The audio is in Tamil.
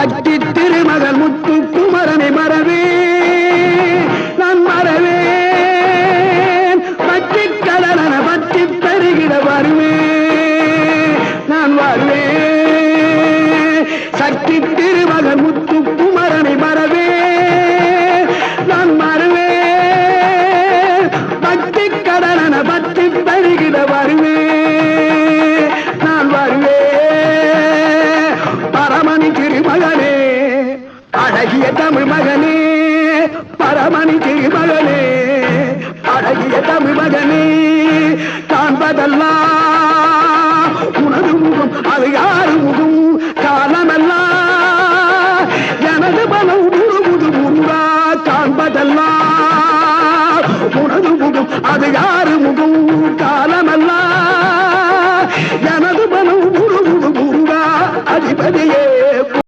சக்தி திருமகள் முத்து குமரனை மறவே நான் மறவேன் பற்றி கடலன பற்றி பெருகிட வருவேன் நான் வருவேன் சக்தி திருமகள் முத்து குமரனை மறவே நான் மறவேன் பற்றி கடலன பற்றி பெருகிட வருவேன் நான் வருவேன் பரமணி திருமகனே அழகிய தமிழ் மகனே பரமணி திருமகனே அழகிய தமிழ் மகனே காண்பதெல்லாம் உனது முகம் அது யாரு முகம் காலமெல்லாம் எனது பலம் முழுமுது முருகா காண்பதெல்லாம் உனது முகம் அது யார்